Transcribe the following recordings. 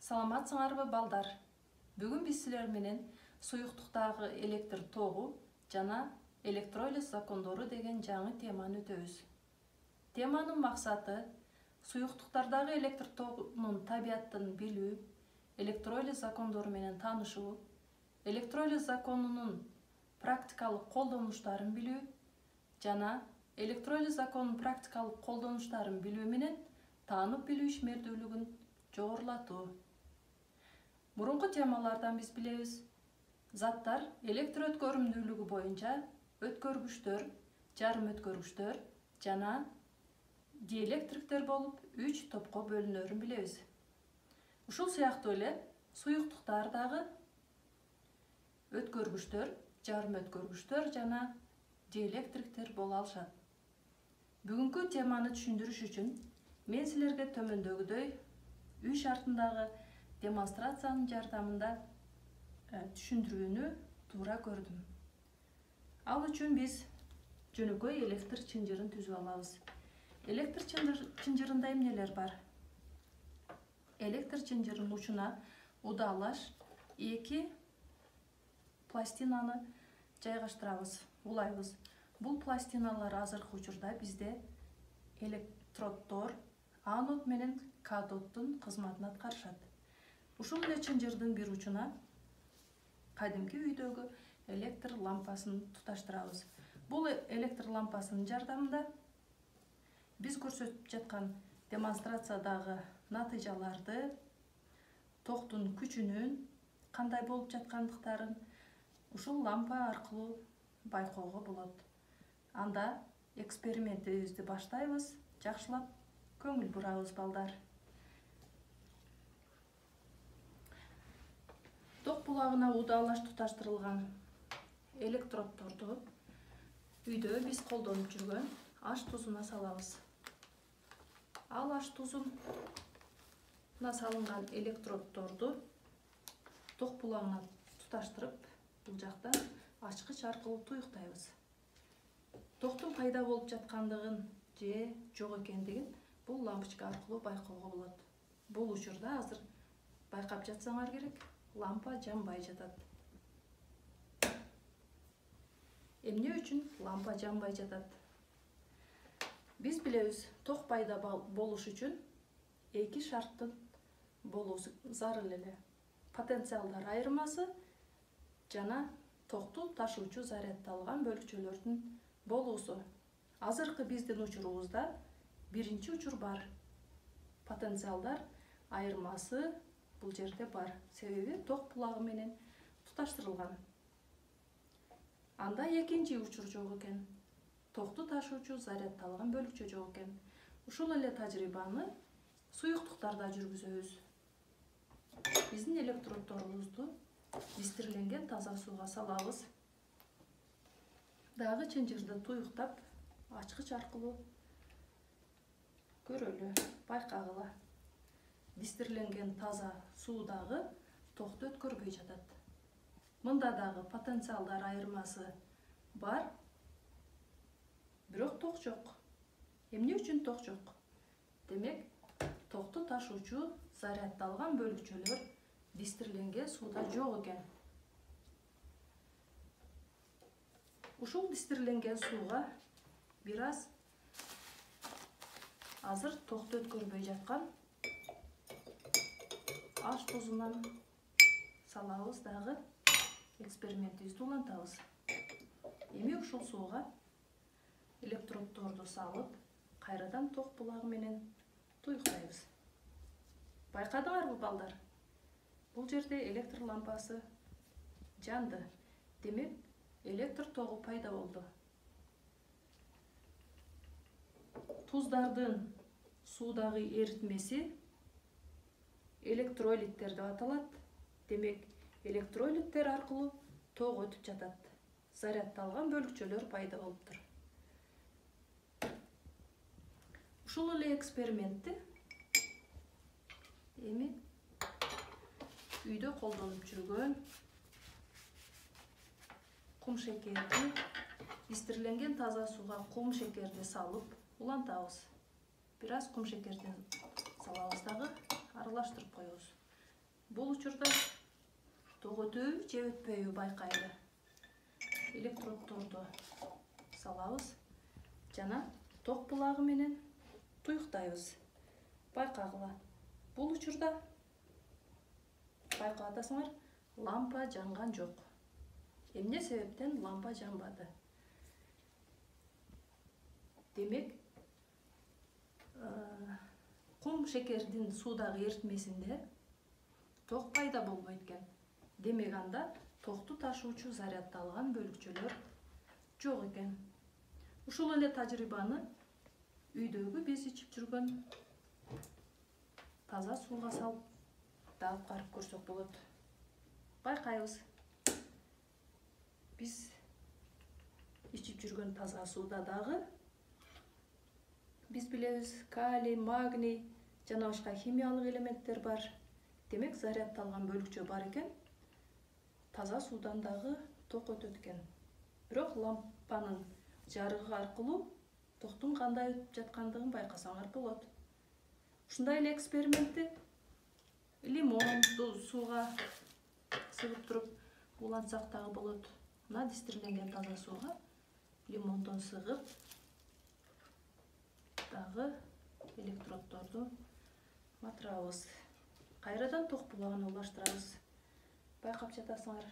Саламатсыңарбы балдар? Бүгін біз силер менен суюктуктагы электр тогу жана электролиз закондору деген жаңы теманы өтөбүз. Теманын максаты суюктуктардагы электр тогунун табиятын билүү, электролиз закондору менен таанышуу, электролиз законунун практикалык колдонуштарын билүү жана электролиз законунун практикалык колдонуштарын билүү менен таанып билүү ишмердүүлүгүн жогорулатуу. Мурунку темалардан биз билебиз. Заттар электр өткөрүмдүүлүгү боюнча өткөргүчтөр, жарым өткөргүчтөр жана диэлектриктер болуп 3 топко бөлүнөрүн билебиз. Ушул сыяктуу эле суюктуктар дагы өткөргүчтөр, жарым өткөргүчтөр жана диэлектриктер боло алышат. Бүгүнкү теманы түшүндүрүш үчүн мен силерге төмөндөгүдөй үй шартындагы демонстрациянын жардамында түшүндүрүүнү туура көрдүм. Ал үчүн биз жөнөкөй электр чынжырын түзүп алабыз. Электр чынжырында эмнелер бар? Электр чынжырынын учуна удалаш 2 пластинаны жайгаштырабыз, улайбыз. Бул пластиналар азыркы учурда бизде электроддор, анод менен катоддун кызматын аткарышат. Ушул эле чынжырдын бир учуна кадимки үйдөгү электр лампасын туташтырабыз. Бул электр лампасынын жардамында биз көрсөтүп жаткан демонстрациядагы натыйжаларды, токтун күчүнүн кандай болуп жаткандыктарын ушул лампа аркылуу байкоого болот. Анда экспериментибизди баштайбыз. Жакшылап көңүл бурабыз балдар. Ток булагына удалаш туташтырылган электроддорду үйдө биз колдонуп жүргөн аш тузуна салабыз. Ал аш тузуна салынган электроддорду ток булагына туташтырып, бул жакта ачкыч аркылуу туюктайбыз. Токтун пайда болуп жаткандыгын же жок экендигин бул лампочка аркылуу байкоого болот. Бул учурда азыр байкап жатсаңар керек, лампа жанбай жатат. Эмне үчүн лампа жанбай жатат? Биз билебиз, ток пайда болуш үчүн 2 шарттын болуусу зарыл эле. Потенциалдар айырмасы жана токту ташуучу заряддалган бөлүкчөлөрдүн болуусу. Азыркы биздин учурубузда биринчи учур бар. Потенциалдар айырмасы бул жерде бар. Себеби ток булагы менен туташтырылган. Анда экинчи учур жок экен. Токту ташуучу заряддалган бөлүкчө жок экен. Ушул эле тажрыйбаны суюктуктарда жүргүзөбүз. Биздин электроддорубузду дистирленген таза сууга салабыз. Дагы чынжырды туюктап, ачкыч аркылуу көрөлү, байкагыла. Дистирленген таза суудагы токту өткөрбөй жатат. Мында дагы потенциалдар айырмасы бар, бирок ток жок. Эмне үчүн ток жок? Демек, токту ташуучу заряддалган бөлүкчөлөр дистирленген сууда жок экен. Ушул дистирленген сууга бир аз азыр токту өткөрбөй жаткан аш тузунан салабыз, дагы экспериментибизди улантабыз. Эми ушул сууга электроддорду салып, кайрадан ток булагы менен туюктайбыз. Байкадыңарбы балдар? Бул жерде электр лампасы жанды. Демек, электр тогу пайда болду. Туздардын суудагы эритмеси электролиттер деп аталат. Демек, электролиттер аркылуу ток өтүп жатат. Заряддалган бөлүкчөлөр пайда болуптур. Ушул эле экспериментти эми үйдө колдонуп жүргөн кум шекерди, дистирленген таза сууга кум шекерди салып улантабыз. Бир аз кум шекердин салабыз, дагы аралаштырып коебуз. Бул учурда ток өтөбү же өтпөйбү байкайлы. Электроддорду салабыз жана ток булагы менен туюктайбыз. Байкагыла. Бул учурда байкап атасыңар, лампа жанган жок. Эмне себептен лампа жанбады? Демек, кум шекердин суудагы эритмесинде ток пайда болбойт экен. Демек анда токту ташуучу заряддалган бөлүкчөлөр жок экен. Ушул эле тажрыйбаны үйдөгү биз ичип жүргөн таза сууга салып да аткарып көрсөк болот. Байкайбыз. Биз ичип жүргөн таза сууда дагы биз билебиз, калий, магний жана башка химиялык элементтер бар. Демек, заряддалган бөлүкчө бар экен. Таза суудан дагы ток өтөт экен. Бирок лампанын жарыгы аркылуу токтун кандай өтүп жаткандыгын байкасаңар болот. Ушундай эле экспериментти лимонду сууга сыгып туруп улантсак дагы болот. Мына дистирленген таза сууга лимондон сыгып дагы электроддорду матырабыз. Кайрадан ток булагына улаштырабыз. Байкап жатасыңар.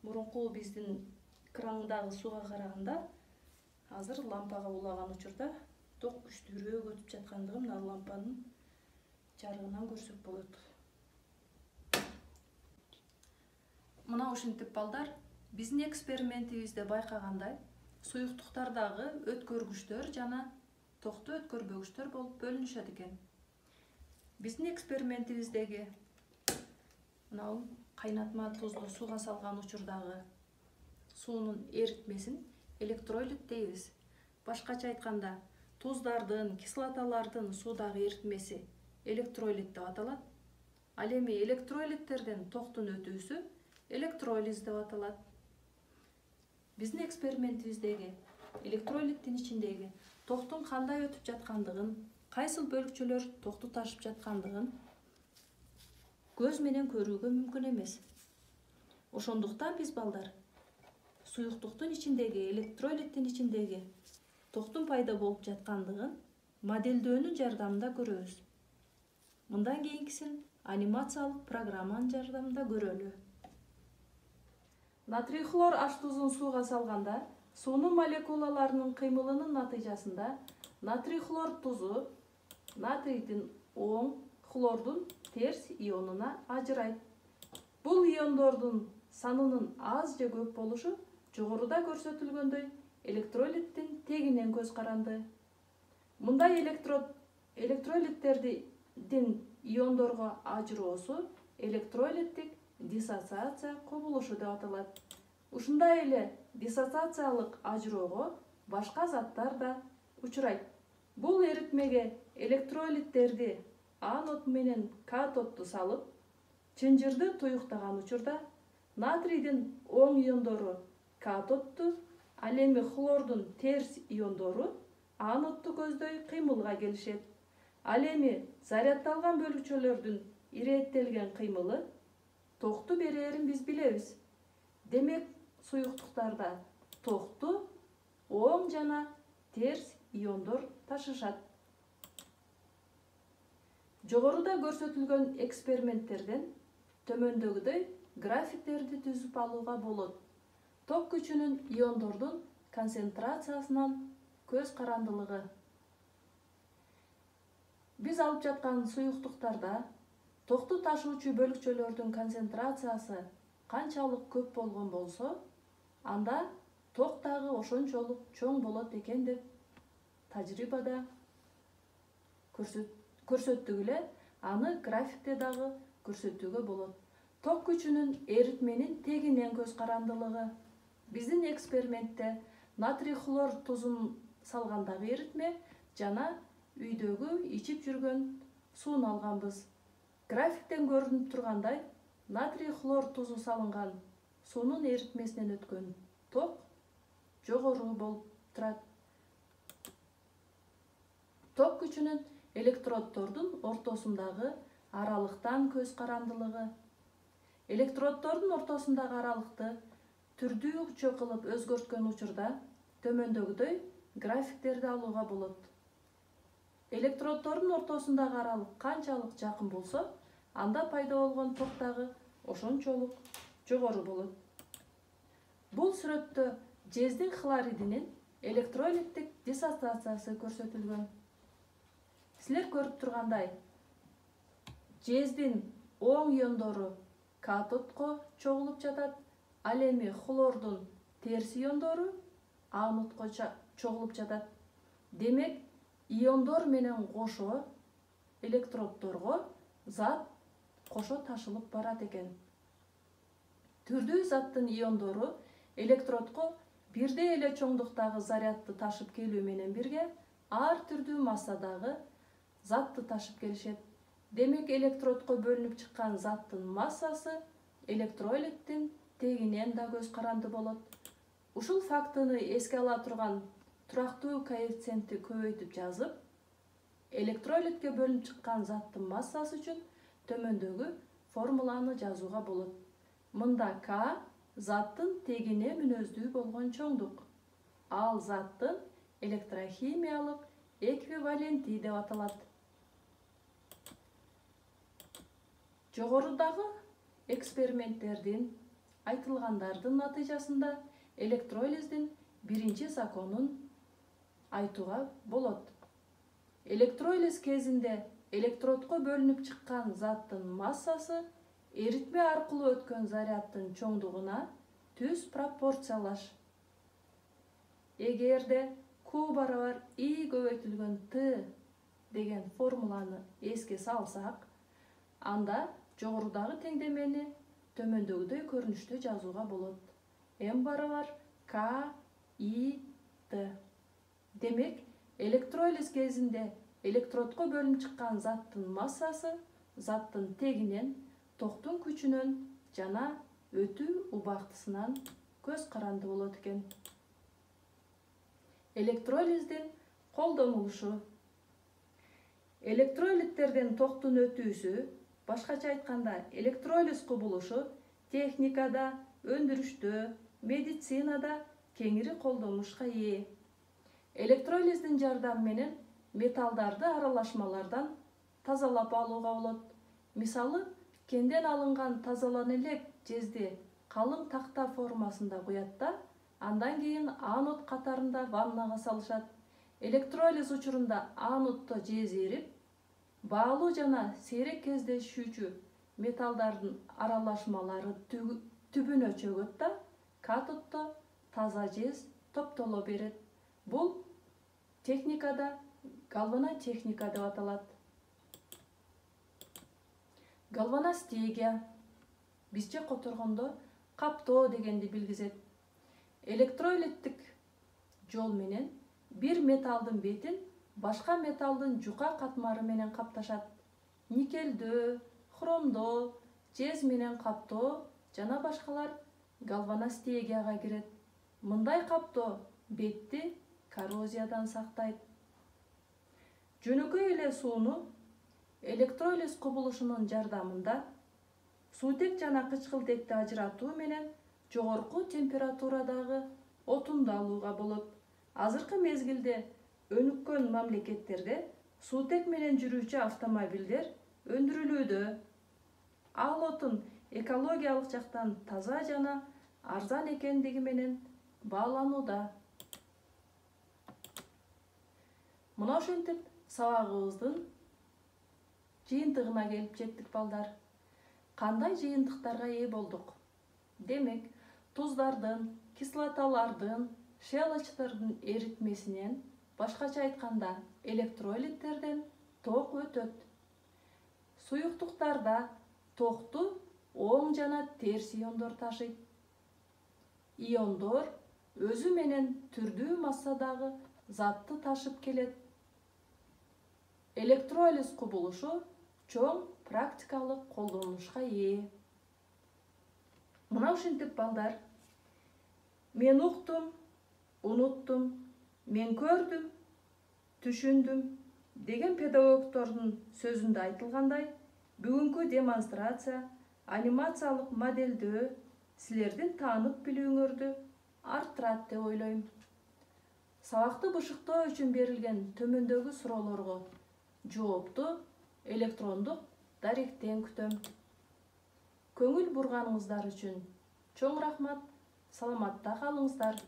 Мурунку биздин крандагы сууга караганда азыр лампага улаган учурда ток күчтүүрөөк өтүп жаткандыгын мына лампанын жарыгынан көрсөк болот. Мына ушинтип балдар, биздин экспериментибизде байкагандай, суюктуктардагы өткөргүчтөр жана токту өткөрбөгүчтөр болуп бөлүнүшөт экен. Биздин экспериментибиздеги мынау кайнатма тузду сууга салган учурдагы суунун эритмесин электролит дейбиз. Башкача айтканда, туздардын, кислоталардын суудагы эритмеси электролит деп аталат. Ал эми электролиттерден токтун өтүүсү электролиз деп аталат. Биздин экспериментибиздеги электролиттин ичиндеги токтун кандай өтүп жаткандыгын, кайсыл бөлүкчөлөр токту ташып жаткандыгын көз менен көрүүгө мүмкүн эмес. Ошондуктан биз балдар суюктуктун ичиндеги, электролиттин ичиндеги токтун пайда болуп жаткандыгын моделдөөнүн жардамында көрөбүз. Мындан кийинкисин анимациялык программанын жардамында көрөлү. Натрий хлор аш тузун сууга салганда, суунун молекулаларынын кыймылынын натыйжасында натрий хлор тузу натрийдин оң, хлордун терс ионуна ажырайт. Бул иондордун санынын аз же көп болушу жогоруда көрсөтүлгөндөй электролиттин тегинен көз каранды. Мындай электролиттердин иондорго ажыроосу электролиттик диссоциация кубулушу деп аталат. Ушундай эле диссоциациялык ажыроого башка заттар да учурайт. Бул эритмеге электролиттерди анод менен катодду салып, чынжырды туюктаган учурда натрийдин оң иондору катодду, ал эми хлордун терс иондору анодду көздөй кыймылга келишет. Ал эми заряддалган бөлүкчөлөрдүн ирээттелген кыймылы токту берээрин биз билебиз. Демек, суюктуктарда токту оң жана терс иондор ташышат. Жогоруда көрсөтүлгөн эксперименттерден төмөндөгүдөй графиктерди түзүп алууга болот. Ток күчүнүн иондордун концентрациясынан көз карандылыгы. Биз алып жаткан суюктуктарда токту ташуучу бөлүкчөлөрдүн концентрациясы канчалык көп болгон болсо, анда ток дагы ошончолук чоң болот экен деп тажрыйбада көрсөттүк эле, аны графикте дагы көрсөтүүгө болот. Ток күчүнүн эритменин тегинен көз карандылыгы. Биздин экспериментте натрий хлор тузун салгандагы эритме жана үйдөгү ичип жүргөн сууну алганбыз. Графиктен көрүнүп тургандай, натрий хлор тузу салынган суунун эритмесинен өткөн ток жогору болуп турат. Ток күчүнүн электроддордун ортосундагы аралыктан көз карандылыгы. Электроддордун ортосундагы аралыкты түрдүү кылып өзгөрткөн учурда төмөндөгүдөй графиктерди алууга болот. Электроддордун ортосундагы аралык канчалык жакын болсо, анда пайда болгон ток дагы ошончолук жогору болот. Бул сүрөттө жездин хлоридинин электролиттик диссоциациясы көрсөтүлгөн. Силер көрүп тургандай, жездин оң иондору катодко чогулуп жатат, ал эми хлордун терс иондору анодко чогулуп жатат. Демек, иондор менен кошо электроддорго зат кошо ташылып барат экен. Түрдүү заттын иондору электродко бирдей эле чоңдуктагы зарядты ташып келүү менен бирге ар түрдүү массадагы затты ташып келишет. Демек, электродко бөлүнүп чыккан заттын массасы электролиттин тегинен да көз каранды болот. Ушул фактыны эске ала турган турактуу коэффициентти көбөйтүп жазып, электролитке бөлүнүп чыккан заттын массасы үчүн төмөндөгү формуланы жазууга болот. Мында К заттын тегине мүнөздүү болгон чоңдук. Ал заттын электрохимиялык эквиваленти деп аталат. Жогорудагы эксперименттердин айтылгандардын натыйжасында электролиздин биринчи законун айтууга болот. Электролиз кезинде электродко бөлүнүп чыккан заттын массасы эритме аркылуу өткөн заряддын чоңдугуна түз пропорциялаш. Эгерде Q барабар I көбөйтүлгөн T деген формуланы эске салсак, анда жогорудагы теңдемени төмөндөгүдөй көрүнүштө жазууга болот. M барабар K I T. Демек, электролиз кезинде электродко бөлүнүп чыккан заттын массасы заттын тегинен, токтун күчүнөн жана өтүү убактысынан көз каранды болот экен. Электролиздин колдонулушу. Электролиттерден токтун өтүүсү, башкача айтканда, электролиз кубулушу техникада, өндүрүштө, медицинада кеңири колдонушка ээ. Электролиздин жардамы менен металлдарды аралашмалардан тазалап алууга болот. Мисалы, кенден алынган тазалана элек жезди калың такта формасында куят да, андан кийин анод катарында ваннага салышат. Электролиз учурунда аноддо жез эрип, баалуу жана сейрек кездешүүчү металлдардын аралашмалары түбүнө чөгөт да, катоддо таза жез топтоло берет. Бул техникада галванотехника деп аталат. Галваностегия, бизче которгондо каптоо дегенди билгизет. Электролиттик жол менен бир металлдын бетин башка металлдын жука катмары менен капташат. Никелдөө, хромдоо, жез менен каптоо жана башкалар галваностегияга кирет. Мындай каптоо бетти коррозиядан сактайт. Жөнөкөй эле сууну электролиз кубулушунун жардамында суутек жана кычкылтекти ажыратуу менен жогорку температурадагы отунду алууга болот. Азыркы мезгилде өнүккөн мамлекеттерде суутек менен жүрүүчү автомобилдер өндүрүлүүдө. Ал отун экологиялык жактан таза жана арзан экендиги менен бааланууда. Мына ошентип сабагыбыздын жыйынтыгына келип жеттик балдар. Кандай жыйынтыктарга ээ болдук? Демек, туздардын, кислоталардын, щелочтордун эритмесинен, башкача айтканда, электролиттерден ток өтөт. Суюктуктарда токту оң жана терс иондор ташыйт. Иондор өзү менен түрдүү массадагы затты ташып келет. Электролиз кубулушу чоң практикалык колдонушка ээ. Мына ушинтип балдар, мен уктум, унуттум, мен көрдүм, түшүндүм деген педагогдордун сөзүндө айтылгандай, Бүгүнкү демонстрация анимациялык моделдөө силердин таанып билүүңөрдү арттырат деп ойлойм. Сабакты бышыктоо үчүн берилген төмөндөгү суроолорго жоопту электрондук даректен күтөм. Көңүл бурганыңыздар үчүн чоң рахмат. Саламатта калыңыздар.